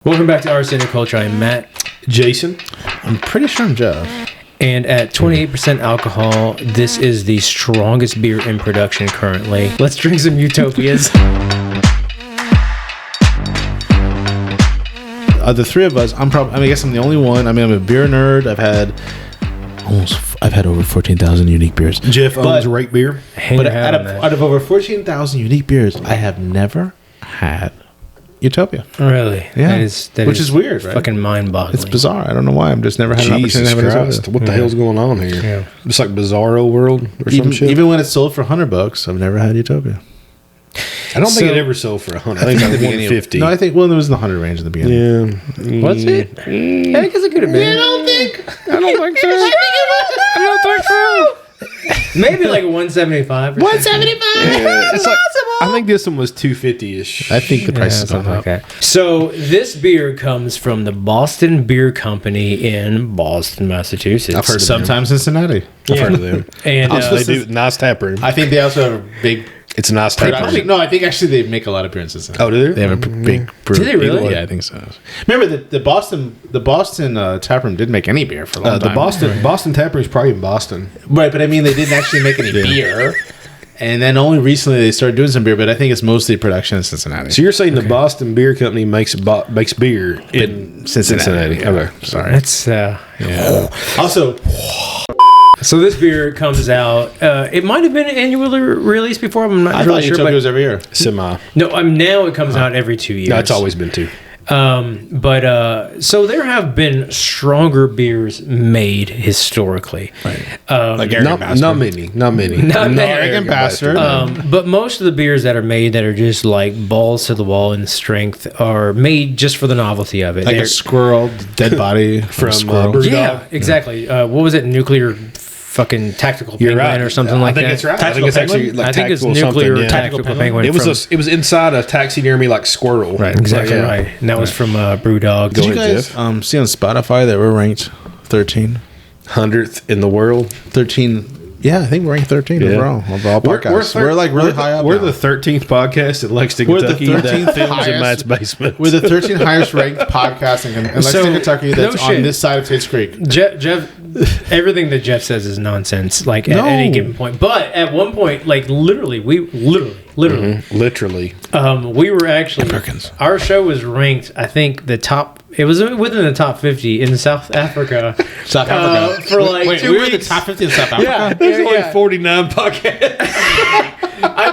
Welcome back to Arsenic Culture. I'm Matt. Jason. I'm pretty sure I'm Jeff. And at 28% alcohol, this is the strongest beer in production currently. Let's drink some Utopias. The three of us, I guess I'm the only one. I mean, I'm a beer nerd. I've had over 14,000 unique beers. Jeff owns Rake Beer. But out of over 14,000 unique beers, I have never had Utopia. Really? Yeah. Which is weird, right? Fucking mind-boggling. It's bizarre. I don't know why. I've just never had an opportunity to have Jesus it. Christ. What the hell's going on here? Yeah. It's like Bizarro World or some shit. Even when it's sold for $100, I've never had Utopia. I don't think it ever sold for 100. I think it was 150. No, it was in the 100 range in the beginning. Yeah. Was it? I think it could have been. I don't think so. I don't think so. Maybe like 175 or 175. Yeah, it's like, I think this one was 250-ish. I think the price is something like that. So this beer comes from the Boston Beer Company in Boston, Massachusetts. I've heard of Sometimes Cincinnati. I've heard of them. And They do nice tap room. I think they also have a big It's a nice tap room. production. No, I think actually they make a lot of beer in Cincinnati. Oh, do they? They have a big brew. Do they really? Yeah, I think so. Remember the Boston taproom didn't make any beer for a long The time. Boston tap room is probably in Boston. Right, but I mean they didn't actually make any beer. And then only recently they started doing some beer, but I think it's mostly production in Cincinnati. So you're saying the Boston Beer Company makes beer in Cincinnati? Yeah. Okay. Sorry. that's Also, so this beer comes out. It might have been annually released before. I'm not I really thought sure. Utopia was every year. Semi. No, now it comes out every 2 years. No, it's always been 2. So there have been stronger beers made historically. Right. Like Eric not many. Not Eric and Bastard. But most of the beers that are made that are just like balls to the wall in strength are made just for the novelty of it. Like a squirrel, dead body From squirrel. Brewdog. Yeah, exactly. What was it? Nuclear fucking tactical You're penguin right. or something like I think that. it's right. I Tactical think it's actually penguin? like I think it's tactical nuclear something, yeah. tactical penguin. It was inside a taxidermy like squirrel. Right. exactly Yeah. right. And that was from Brewdog. Did you ahead, guys Jeff. see on Spotify that we're ranked 13? 100th in the world. 13. Yeah, I think we're ranked 13 overall of all podcasts. We're like really high up. We're now. the 13th podcast in Lexington, We're the Kentucky 13th that films in highest- Matt's basement. We're the 13th highest ranked podcast in Lexington, Kentucky that's no on shit. this side of Tate's Creek. Jeff, everything that Jeff says is nonsense. Like at No. any given point, but at one point, like literally, we Literally. we were actually Perkins. our show was ranked. I think the top. It was within the top 50 in South Africa. South Africa. For like Wait, 2 we were the weeks. top 50 in South Africa? Yeah, There's yeah, only yeah. 49 podcasts.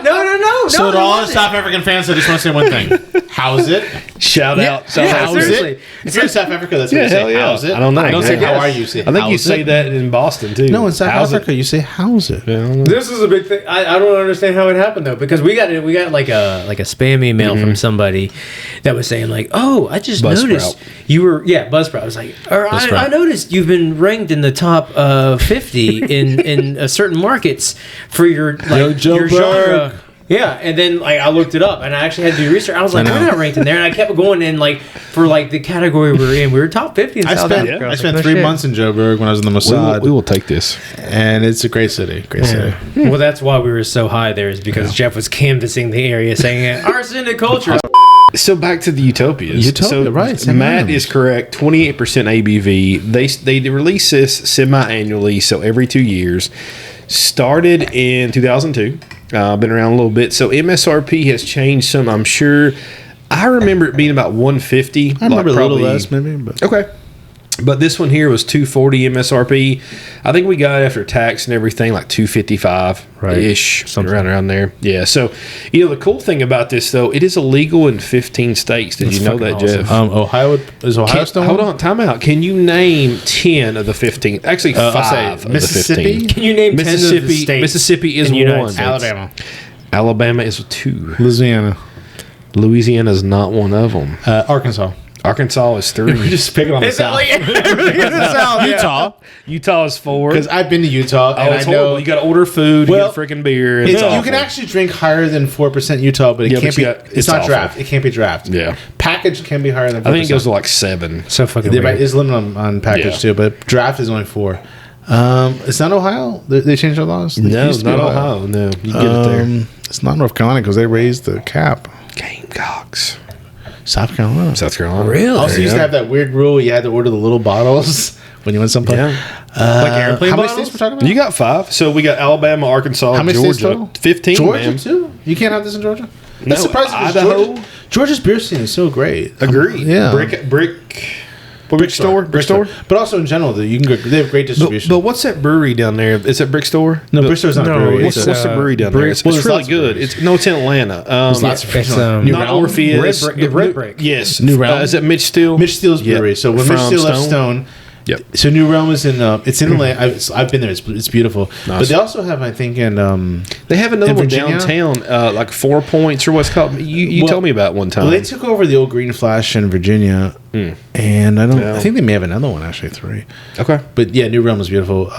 No. So to all the South African fans, I just want to say one thing. How's it? Shout out. yeah, How's seriously. it? If you're in South Africa, that's what Yeah, you say. hell yeah. How's it? I don't know. Don't say Yeah. how are you. Say I think you how's say it? that in Boston too. No, in South How's Africa, you say how's it? This is a big thing. I don't understand how it happened though, because we got like a spam email from somebody that was saying like, "Oh, I just Buzzsprout. noticed you were Buzzsprout." I was like, I noticed you've been ranked in the top 50 in certain markets for your like Joe your Berg. genre." Yeah, and then like I looked it up, and I actually had to do research. I was like, we're not ranked in there, and I kept going in like for like the category we were in. We were top 50 in South Africa. I was spent like, 3 no months in Joburg when I was in the we Mossad, will take this. and it's a great city. Great city. shit. Well, that's why we were so high there, is because Jeff was canvassing the area, saying arsenic culture. So back to the Utopias. Utopia, so right, Matt semi-annually. is correct. 28% ABV. They release this semi-annually, so every 2 years. Started in 2002. Been around a little bit. So MSRP has changed some. I'm sure. I remember it being about 150. I remember a little less, maybe. But Okay. But this one here was 240 MSRP. I think we got after tax and everything like 255-ish, Something. around there. Yeah. So, the cool thing about this though, it is illegal in 15 states. Did you know that, fucking Jeff? Ohio still Hold on, time out. Can you name 10 of the 15? Actually, I'll 5 say of Mississippi? the 15. Can you name 10 of the Mississippi? states Mississippi is in the United one. States? Alabama, Alabama is 2. Louisiana, Louisiana is not one of them. Arkansas. Arkansas is 3. We're just picking on the South. Utah, Utah is 4. because I've been to Utah and it's I know horrible. You got to order food, Well, you get freaking beer. And you it's awful. can actually drink higher than 4% Utah, but it Yeah, can't but be. you got- It's it's not awful. draft. It can't be draft. Yeah. Package can be higher than 4%. I think it goes to like 7. So fucking There weird. is limit on package Yeah. too, but draft is only 4. It's not Ohio. They changed their laws. It No, used it's to be not Ohio. No, you can get it there. It's not North Carolina because they raised the cap. Gamecocks. South Carolina. South Carolina. Really? Also, used to have that weird rule where you had to order the little bottles when you went someplace. Yeah. Like airplane How many bottles? states we're talking about? You got 5. So we got Alabama, Arkansas, How many states Georgia. total? 15, Georgia man. too? You can't have this in Georgia? No, That's surprising. 'Cause Idaho. Georgia's beer scene is so great. Agree. Yeah. Brick store? Brick store? But also in general, you can go, they have great distribution. But what's that brewery down there? Is that Brick Store? no, Brick Store's not a brewery. What's, It's what's the brewery down there? It's, well, it's there's really lots of good. breweries. It's in Atlanta. lots of It's, New not Realm? Orpheus. Red Brick. Yes. New Realm? Is that Mitch Steele? Mitch Steele's Yep. brewery. So when Mitch From Steele left Stone, Yep. so New Realm is in it's in Atlanta. I've been there. It's beautiful. Nice. But they also have, I think, in They have another in one Virginia? downtown, like 4 Points or what's called. You Well- told me about one time. well, they took over the old Green Flash in Virginia, and I Yeah. think they may have another one actually, 3. Okay. But yeah, New Realm is beautiful.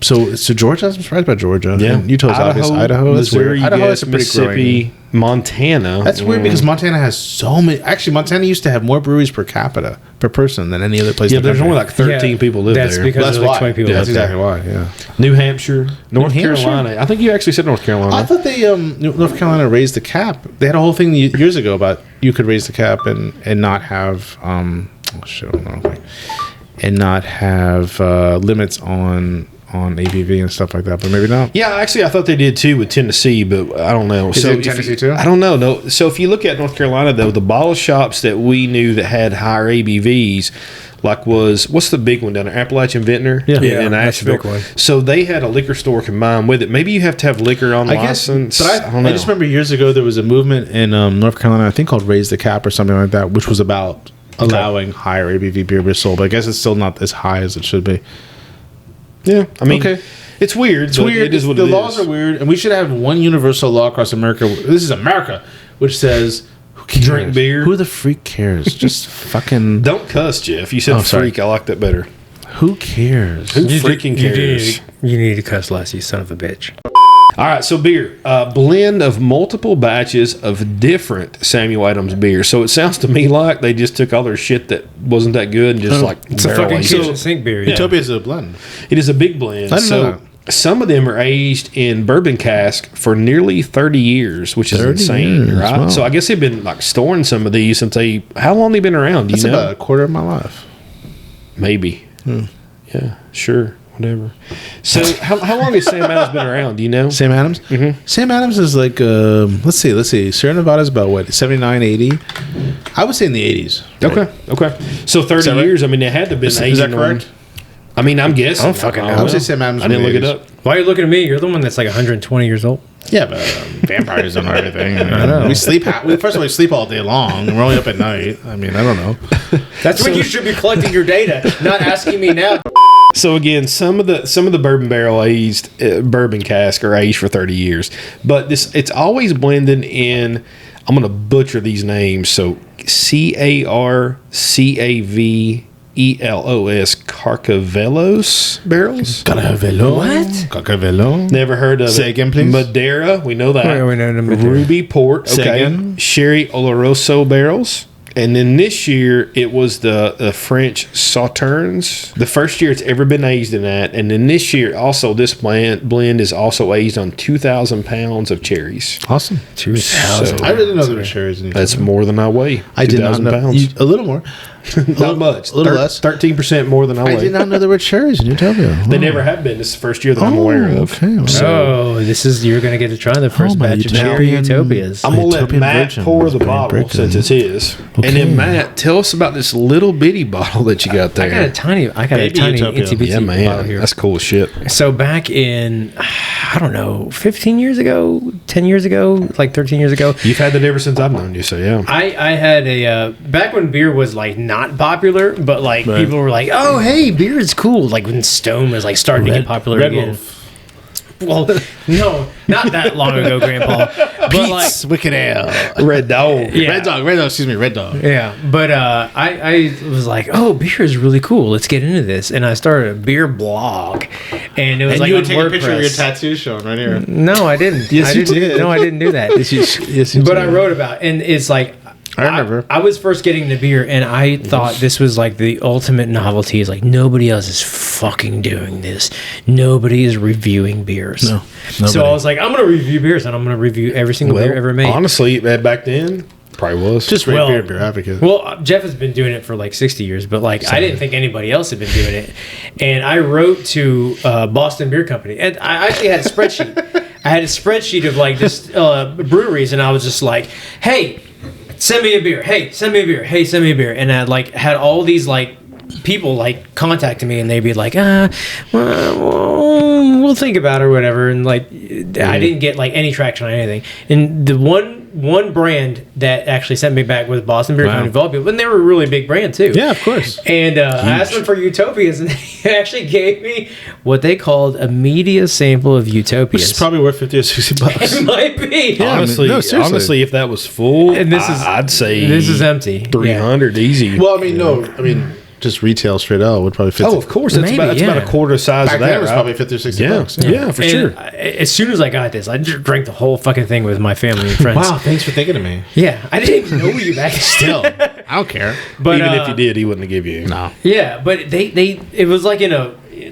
So Georgia, I'm surprised about Georgia. Yeah. And Utah's obvious. Idaho, that's Missouri, weird. Idaho yes, is a pretty Mississippi, growing. Montana. That's weird because Montana has so many. Actually, Montana used to have more breweries per capita per person than any other place. Yeah, in the there's country. only like 13 people live that's there. because That's there's like why. 20 people. That's live there. exactly why. Yeah. New Hampshire, North New Hampshire? Carolina. I think you actually said North Carolina. I thought they North Carolina raised the cap. They had a whole thing years ago about you could raise the cap and not have oh shit, I don't know, and not have limits on ABV and stuff like that. But maybe not. Yeah, actually, I thought they did too with Tennessee, but I don't know. Is it in Tennessee too? I don't know. No. So if you look at North Carolina, though, the bottle shops that we knew that had higher ABVs, like what's the big one down there? Appalachian Vintner, Yeah. Yeah, in that's the Asheville. big one. So they had a liquor store combined with it. Maybe you have to have liquor on I guess, license. but I don't know. I just remember years ago there was a movement in North Carolina, I think called Raise the Cap or something like that, which was about allowing higher ABV beer to be sold. But I guess it's still not as high as it should be. Yeah, I mean, Okay. it's weird. It's weird. It is what the it laws is. are weird, and we should have one universal law across America. This is America, which says who cares? Drink beer. Who the freak cares? Just fucking. Don't cuss, Jeff. You said Oh, sorry. freak. I like that better. Who cares? Who freaking cares? You need to cuss less, you son of a bitch. All right, so beer, blend of multiple batches of different Samuel Adams beer. So it sounds to me like they just took all their shit that wasn't that good and just It's a barrel fucking aged it. kitchen sink beer. Utopia is a blend. It is a big blend. I didn't know Some of them are aged in bourbon cask for nearly 30 years, which is 30 insane, years, right? wow. So I guess they've been like storing some of these since they. How long they been around? Do That's you know? about a quarter of my life. Maybe. Yeah, sure, whatever. So how long has Sam Adams been around? Do you know? Sam Adams? Mm-hmm. Sam Adams is like, let's see. Sierra Nevada's about what, 79, 80? I would say in the 80s. right? Okay. So 30 that right? years. I mean, they had to have been Is that aging on- correct? I mean, I'm guessing. I don't fucking know. don't I would say Sam Adams I didn't from look the it 80s. up. Why are you looking at me? You're the one that's like 120 years old. Yeah, but vampires don't know everything. I know. We sleep. First of all, we sleep all day long. We're only up at night. I mean, I don't know. That's when you should be collecting your data, not asking me now. So again, some of the bourbon barrel aged bourbon cask are aged for 30 years, but it's always blended in. I'm going to butcher these names. So CARCAVELOS Carcavelos barrels. Caravelo. What? Caravelo. Never heard of Say it. again, please. Madeira, we know that. Yeah, we know the Madeira. Ruby Port, Say okay. again. Sherry Oloroso barrels. And then this year, it was the French Sauternes. The first year it's ever been aged in that. And then this year, also, this blend is also aged on 2,000 pounds of cherries. Awesome. 2,000. I didn't know there were cherries in That's more than I weigh. I did not 2,000 know. pounds. A little more. Not much. A little less. 13% more than I weigh. I did not know there were cherries in Utopia. They never have been. This is the first year that I'm aware of. Okay. Well, So you're gonna get to try the first my batch of cherry Utopian- Utopias. I'm going to let Utopian Matt Virgin pour was the pretty bottle breaking. since it's his. Okay. And then, Matt, tell us about this little bitty bottle that you got I there. got a tiny Baby Utopia. itsy bitsy Yeah, bottle man. here. That's cool as shit. So back in, I don't know, 15 years ago, 10 years ago, like 13 years ago, You've had that ever since I've known you, so yeah. I had a back when beer was like not popular, but like Right. people were like, "Oh, hey, beer is cool." Like when Stone was like starting to get popular Red again. Wolf. Well, no, not that long ago, Grandpa. But like, Pete's Wicked Ale. Red Dog. yeah. Red Dog. Excuse me, Red Dog. Yeah, but I was like, oh, beer is really cool. Let's get into this, and I started a beer blog, and it was And like you on would take a picture of your WordPress. tattoo showing right here. No, I didn't. Yes, I you didn't. did. No, I didn't do that. Yes, But I wrote about, and it's like. I remember. I was first getting into beer, and I thought this was like the ultimate novelty. Is like nobody else is fucking doing this. Nobody is reviewing beers. No, So nobody. I was like, I'm gonna review beers, and I'm gonna review every single beer ever made. Honestly, back then, probably was. Just right beer advocate. Well, Jeff has been doing it for like 60 years, but like I didn't think anybody else had been doing it. And I wrote to Boston Beer Company, and I actually had a spreadsheet. I had a spreadsheet of like just breweries, and I was just like, "Hey, send me a beer. Hey, send me a beer. Hey, send me a beer." And I like had all these like people like contacting me, and they'd be like, we'll think about it or whatever. And like I didn't get like any traction on anything. And the one brand that actually sent me back was Boston Beer Company of all people, and they were a really big brand too. Yeah, of course. And I asked them for Utopias, and they actually gave me what they called a media sample of Utopias. Which is probably worth $50 or $60. It might be. Yeah, honestly, if that was full, and I'd say this is empty. 300 easy. Well, just retail straight out would probably fit. Oh, of course. That's about a quarter size Back of that. then it was probably $50 or $60. Yeah, for sure. As soon as I got this, I just drank the whole fucking thing with my family and friends. Wow, thanks for thinking of me. Yeah, I didn't even know you back Still, I don't care. But even if you did, he wouldn't have give you. No. Yeah, but it was like in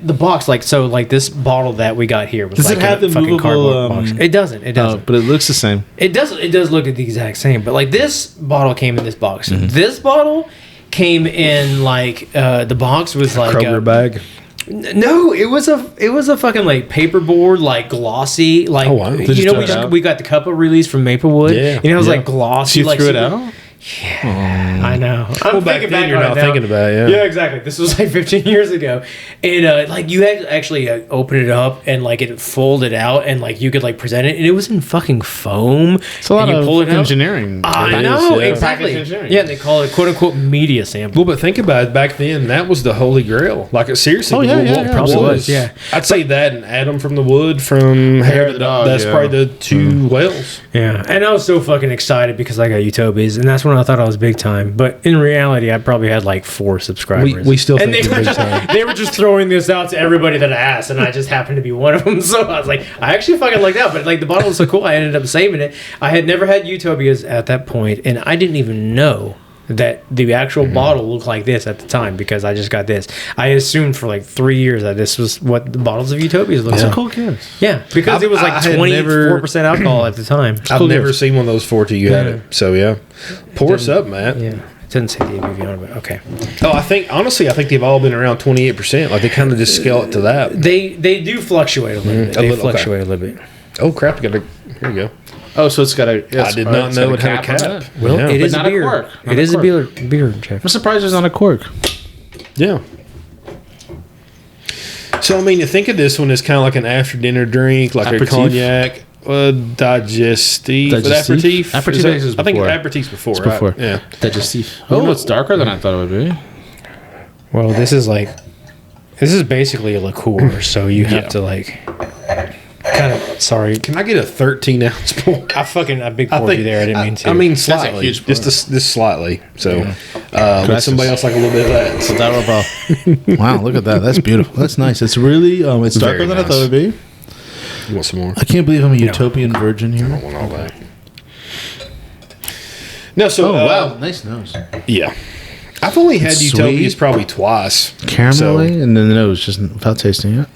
the box, like so, like this bottle that we got here was Does like it have in a the fucking movable, cardboard box. It doesn't. It doesn't. But it looks the same. It does. It does look at the exact same. But like this bottle came in this box. Mm-hmm. This bottle came in like the box was like Kroger bag. No, it was a fucking like paperboard, like glossy, like wow. we got the Cuppa release from Maplewood. Yeah. And it was like glossy. You like threw it out? Yeah, I know. Well, back then you're not thinking about it. Yeah, exactly. This was like 15 years ago, and like you had to actually open it up and like it folded out, and like you could like present it, and it was in fucking foam. It's a lot and you of pull it out. engineering. I know, yeah. exactly. Engineering. Yeah, they call it "quote unquote" media sample. Well, but think about it. Back then, that was the holy grail. Like, it seriously, Oh, yeah, probably was. Yeah, I'd say that and Adam from the Wood from Hair of the Dog, That's yeah. probably the two wells. yeah. And I was so fucking excited because I got Utopias, and that's when I thought I was big time. But in reality, I probably had like 4 subscribers. We still and think they you're were, big just, time. they were just throwing this out to everybody that I asked, and I just happened to be one of them. So I was like, I actually fucking like that. But like the bottle was so cool, I ended up saving it. I had never had Utopias at that point, and I didn't even know that the actual bottle looked like this at the time because I just got this. I assumed for like 3 years that this was what the bottles of Utopias looked It's like. a cool gift. Yeah, because it was like I had 24% alcohol at the time. I've never seen one of those 4 till you had it. So, yeah. Pour us up, Matt. Yeah. It doesn't say the ABV on it, but okay. Oh, I think they've all been around 28%. Like, they kind of just scale it to that. They do fluctuate a little bit. They fluctuate a little bit. Oh, crap. Here we go. Oh, so it's got a... I did not know it had a cap. on it. Well, Yeah. it is not a a beer. cork. Not It a is a cork. beer, Jeff. I'm surprised there's not a cork. Yeah. So, I mean, you think of this one as kind of like an after-dinner drink, like Aperitif? a cognac, digestive. Digestif? Aperitif is I think before. aperitif's before, It's right? before. Yeah. Digestif. Oh, it's darker than I thought it would be. Well, this is basically a liqueur, so you have to like kind of. Sorry, Can I get a 13-ounce pour? I big poured you there. I didn't mean to. I mean, That's a slightly. huge pour. Just slightly. So, would somebody else like a little bit of that? So that about. Wow, look at that. That's beautiful. That's nice. It's really it's darker Very than I nice. thought it would be. You want some more? I can't believe I'm a utopian virgin here. I want all that. No, so Oh wow, nice nose. yeah, I've only had It's Utopias sweet. probably twice. Caramelly, and then the nose just without tasting it.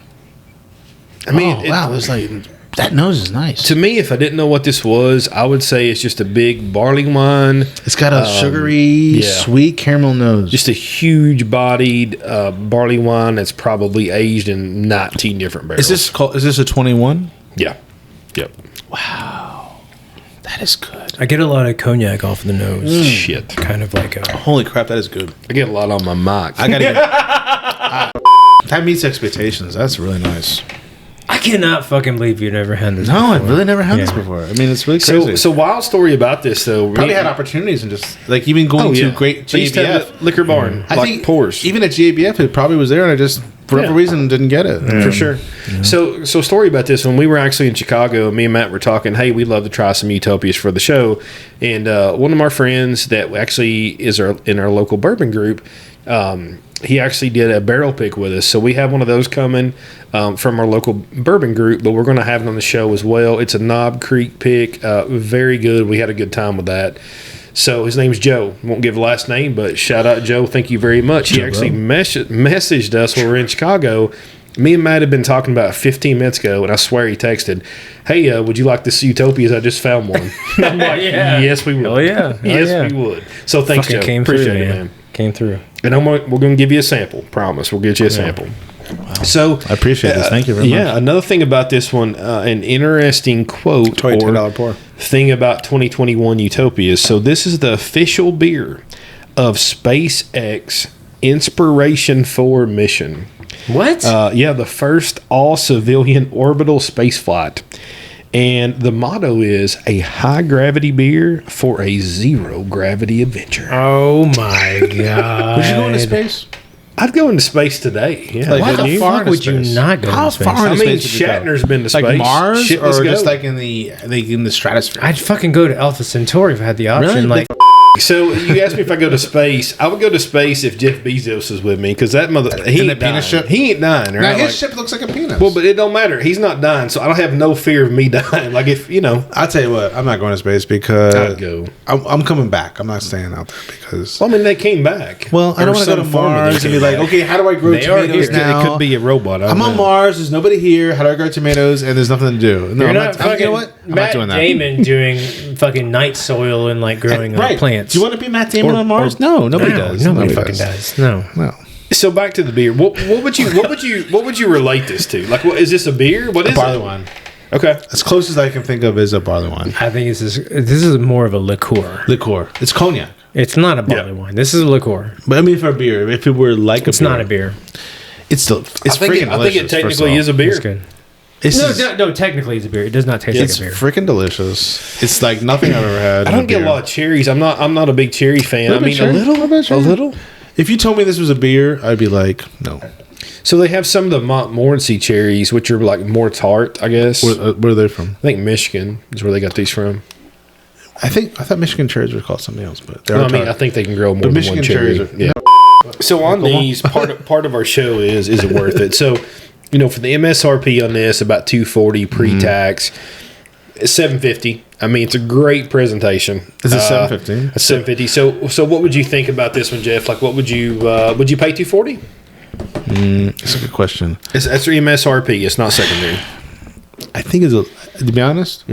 I mean, Oh, wow, it's like that nose is nice. to me, if I didn't know what this was, I would say it's just a big barley wine, It's got a sugary, yeah. sweet caramel nose. just a huge bodied barley wine that's probably aged in 19 different barrels. Is this a 21? Yeah. Yep. That is good. I get a lot of cognac off the nose. Shit. Kind of like a. Holy crap, that is good. I get a lot on my mic. I gotta get. That meets expectations. That's really nice. I cannot fucking believe you never had this. No, I've before. really never had this Yeah. before. I mean, it's really crazy. So wild story about this though. Probably had opportunities and just like even going to great They used to have GABF. the liquor barn, I like think pours. even at GABF, it probably was there, and I just for whatever reason didn't get it. For sure. So story about this, when we were actually in Chicago, me and Matt were talking, hey, we'd love to try some Utopias for the show. And one of our friends that actually is in our local bourbon group, he actually did a barrel pick with us. So we have one of those coming from our local bourbon group, but we're going to have it on the show as well. It's a Knob Creek pick. Very good. We had a good time with that. So his name's Joe. Won't give a last name, but shout out Joe. Thank you very much. He actually messaged us when we were in Chicago, Me and Matt had been talking about 15 minutes ago, and I swear he texted, "Hey, would you like this Utopias? I just found one." I'm like, Yeah. "Yes, we would. Oh, yeah. Oh, Yes, yeah. we would." So thanks, Fucking Joe. came Appreciate through, it, man. man. Came through. And we're going to give you a sample. Promise, we'll get you a sample. Wow. So I appreciate this. Thank you very much. Yeah, another thing about this one, an interesting quote $10 pour. thing about 2021 Utopias. So this is the official beer of SpaceX Inspiration 4 mission. What? Yeah, the first all-civilian orbital spaceflight. And the motto is a high-gravity beer for a zero-gravity adventure. Oh, my God. Would you go into space? I'd go into space today. Yeah, Like, Why how the far fuck into would you space? not go How into space? far I into mean, space would you go? Shatner's been to space. Like Mars, Shit, or let's just go. like in the stratosphere? I'd fucking go to Alpha Centauri if I had the option. Really? Like, So you asked me if I go to space. I would go to space if Jeff Bezos is with me, because that he In the ain't dying. penis ship? He ain't dying, now right? his Like- ship looks like a penis. well, but it don't matter. He's not dying, so I don't have no fear of me dying. Like if I'll tell you what, I'm not going to space because I'd go. I'm coming back. I'm not staying out there because. Well, I mean, they came back. Well, I don't Or want to go to some form of they Mars and be came like, back. okay, how do I grow They are tomatoes here. now? It could be a robot. I I'm don't on know. Mars. There's nobody here. How do I grow tomatoes? And there's nothing to do. No, you're I'm not not. fucking You know what? I'm not Matt doing that. Damon doing fucking night soil and like growing Right. plants. Do you want to be Matt Damon Or- on Mars? or- No, nobody No, does. Nobody fucking does. No. No. So back to the beer. What would you relate this to? Like, what is this a beer? What is Barley it? wine. Okay. As close as I can think of is a barley wine. I think this is more of a liqueur. Liqueur. It's cognac. It's not a barley wine. This is a liqueur. But I mean, for a beer, if it were like It's not a beer. It's still. It's I think freaking it delicious. technically is a beer. It's good. It's No, technically it's a beer. It does not taste It's like a beer. freaking delicious. It's like nothing I've ever had. I in don't get a beer. lot of cherries. I'm not a big cherry fan. Little I bit mean, cherry? a little, Little bit a cherry? little. If you told me this was a beer, I'd be like, no. So they have some of the Montmorency cherries, which are like more tart, I guess. Where are they from? I think Michigan is where they got these from. I thought Michigan cherries were called something else, but they're Well, I mean, I think they can grow more than Michigan one cherry. cherries are- Yeah. So on these, part of our show is it worth it? So, for the MSRP on this, about $240 pre-tax, $750. I mean, it's a great presentation. Is it $750? It's $750. So what would you think about this one, Jeff? Like, what would you pay $240? That's a good question. That's your MSRP. It's not secondary. I think to be honest,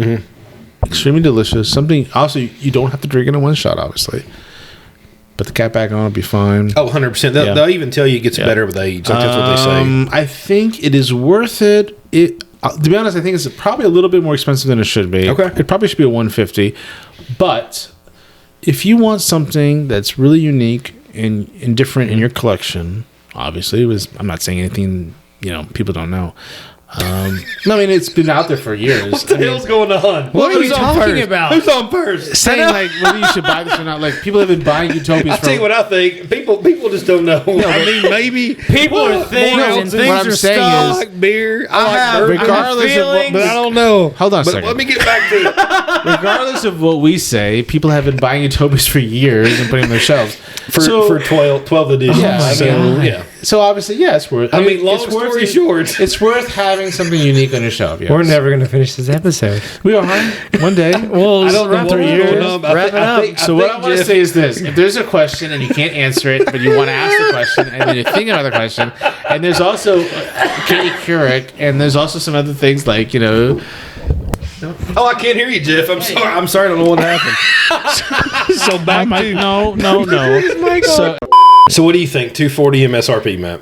extremely delicious. Something also you don't have to drink it in one shot, obviously. But the cap back on will be fine. Oh, 100%. They'll even tell you it gets better with age. Like, that's what they say. I think it is worth it. To be honest, I think it's probably a little bit more expensive than it should be. Okay. It probably should be a 150. But if you want something that's really unique and different in your collection, obviously, I'm not saying anything people don't know. No, I mean, it's been out there for years. What the hell's going on? What are you Who's on talking first? about? Who's on first? Saying like whether you should buy this or not. Like people have been buying Utopias. I'll tell you what I think. People just don't know. I mean, maybe People are things and things what I'm are saying stuff. is- I like beer. I like have- bourbon. regardless of what, But I don't know. Hold on a But second. let me get back to it. regardless of what we say, people have been buying Utopias for years and putting them on their shelves. For 12 editions. Yeah, my so, God. yeah. So obviously, yeah, it's worth. I mean, long it's worth story it- short. it's worth having something unique on your shelf. Yes. We're never going to finish this episode. We are one day. Well, I don't know wrap what it was up. going on, but Wrap it up. So what I want to say is this: if there's a question and you can't answer it, but you want to ask the question, and then you think about the question, and there's also Katie Couric, and there's also some other things like Oh, I can't hear you, Jeff. I'm sorry. I'm sorry. I don't know what happened. so back to no. So what do you think? 240 MSRP, Matt?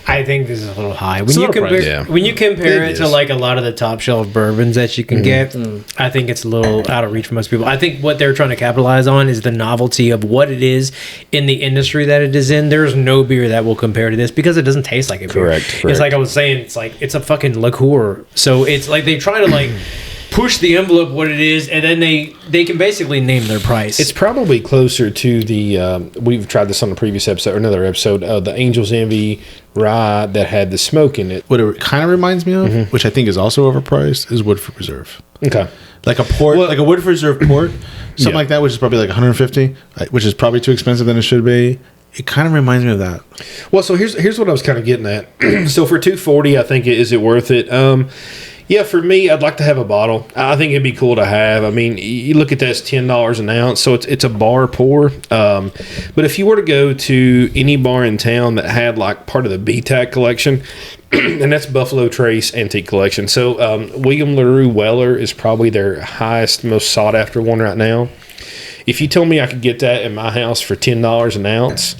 I think this is a little high. a When you little compare, pricey. Yeah. when you compare It it to is. like a lot of the top shelf bourbons that you can get, I think it's a little out of reach for most people. I think what they're trying to capitalize on is the novelty of what it is in the industry that it is in. There's no beer that will compare to this because it doesn't taste like a beer. Correct. It's like I was saying, it's a fucking liqueur. So it's like they try to like push the envelope what it is, and then they can basically name their price. It's probably closer to the we've tried this on the previous episode or another episode, the Angel's Envy rye that had the smoke in it. What it kind of reminds me of, which I think is also overpriced, is Woodford Reserve. Okay. Like a port, like a Woodford Reserve port, something Yeah. like that, which is probably like 150, which is probably too expensive than it should be. It kind of reminds me of that. Well, so here's what I was kind of getting at. So for 240, I think is it worth it? Yeah, for me, I'd like to have a bottle. I think it'd be cool to have. I mean, you look at that, it's $10 an ounce, so it's a bar pour. But if you were to go to any bar in town that had like part of the BTAC collection, and that's Buffalo Trace Antique Collection. So William LaRue Weller is probably their highest, most sought after one right now. If you told me I could get that in my house for $10 an ounce,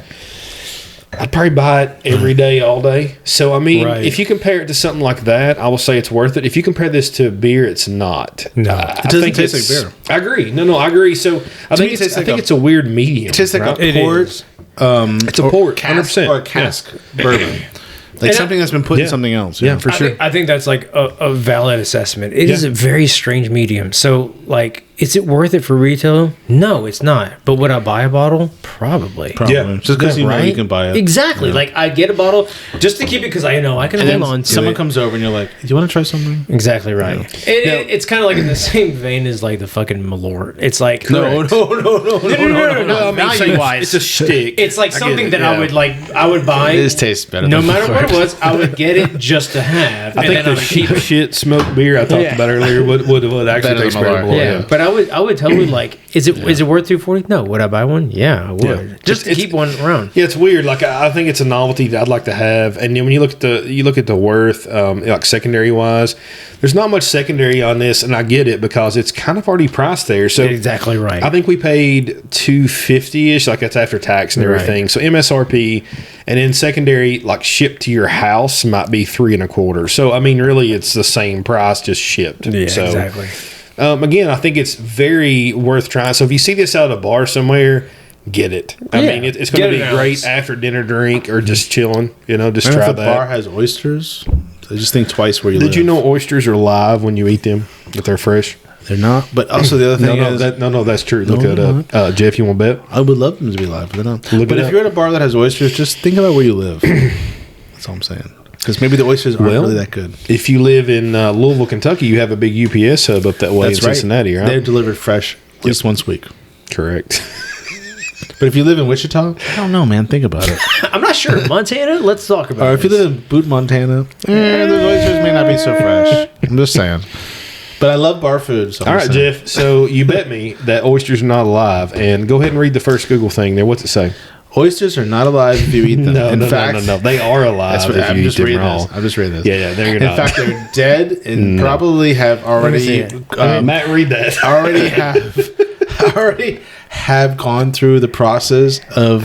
I'd probably buy it every day, all day. So, I mean, if you compare it to something like that, I will say it's worth it. If you compare this to beer, it's not. No, it doesn't taste like beer. I agree. No, I agree. So, I think it's a weird medium. It tastes like a port. It's a port, 100%. Or a cask bourbon. Like something that's been put in something else. Yeah, for sure. I think that's like a valid assessment. It is a very strange medium. So, like, is it worth it for retail? No, it's not. But would I buy a bottle? Probably. Yeah. Just because you know you can buy it. Exactly. Yeah. Like, I get a bottle just to keep it because I know I can hold on to someone comes over and you're like, do you want to try something? Exactly right. Yeah. It's kind of like in the same vein as like the fucking Malort. It's like no. Value-wise, it's a shtick. It's like something that I would buy. It tastes better. No matter what it was, I would get it just to have. I think the cheap shit smoked beer I talked about earlier would actually taste better. Yeah, but I would totally like. Is it worth $240? No. Would I buy one? Yeah, I would. Yeah. Just to keep one around. Yeah, it's weird. Like I think it's a novelty that I'd like to have. And then when you look at the worth, like secondary wise, there's not much secondary on this, and I get it because it's kind of already priced there. So exactly right. I think we paid $250-ish, like that's after tax and everything. Right. So MSRP, and then secondary, like shipped to your house, might be $325. So I mean, really, it's the same price, just shipped. Yeah, so, exactly. Again, I think it's very worth trying. So if you see this out at a bar somewhere, get it. I mean, it's going to be a great after dinner drink or just chilling. Just try if that. The bar has oysters. I just think twice where you live. Did you know oysters are live when you eat them? If they're fresh, they're not. But also the other thing is that's true. Look it up. Jeff, you want to bet? I would love them to be live, but they're not. But if you're at a bar that has oysters, just think about where you live. That's all I'm saying. Because maybe the oysters aren't really that good. If you live in Louisville, Kentucky, you have a big UPS hub up that way in Cincinnati, right? They're delivered fresh at least once a week. Correct. But if you live in Wichita, I don't know, man. Think about it. I'm not sure. Montana? Let's talk about it. Or if you live in Butte, Montana, those oysters may not be so fresh. I'm just saying. But I love bar food. So all right, Jeff. So you bet me that oysters are not alive. And go ahead and read the first Google thing there. What's it say? Oysters are not alive if you eat them. No. They are alive if you eat them raw. I'm just reading this. Yeah, they're not. In fact, they're dead and probably have already... Matt, read that. already have gone through the process of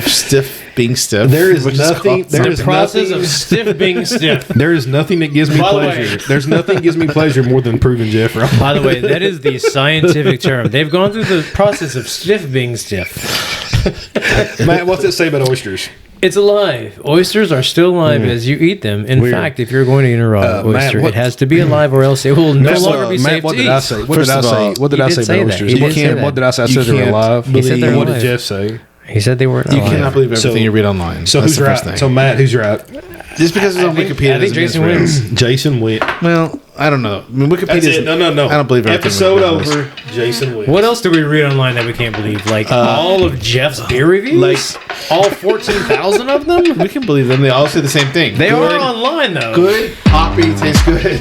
being stiff. There is nothing. There is process of stiff being stiff. There is nothing that gives me pleasure. There's nothing that gives me pleasure more than proving Jeff wrong. By the way, that is the scientific term. They've gone through the process of stiff being stiff. Matt, what's it say about oysters? It's alive. Oysters are still alive as you eat them. In fact, if you're going to eat a raw oyster, it has to be alive or else it will no longer be safe what to did eat. I say? What did I say? What did I say about oysters? What did I say? I said they were alive. He said they're alive. What did Jeff say? He said they weren't alive. alive. You cannot believe everything you read online. So who's right? So Matt, who's right? Just because it's on Wikipedia, I think Jason wins. Jason wins. Well, I don't know. I mean, Wikipedia. No. I don't believe everything. Episode over. Jason wins. What else do we read online that we can't believe? Like all of Jeff's beer reviews? Like all 14,000 of them? We can believe them. They all say the same thing. They are online though. Good hoppy tastes good.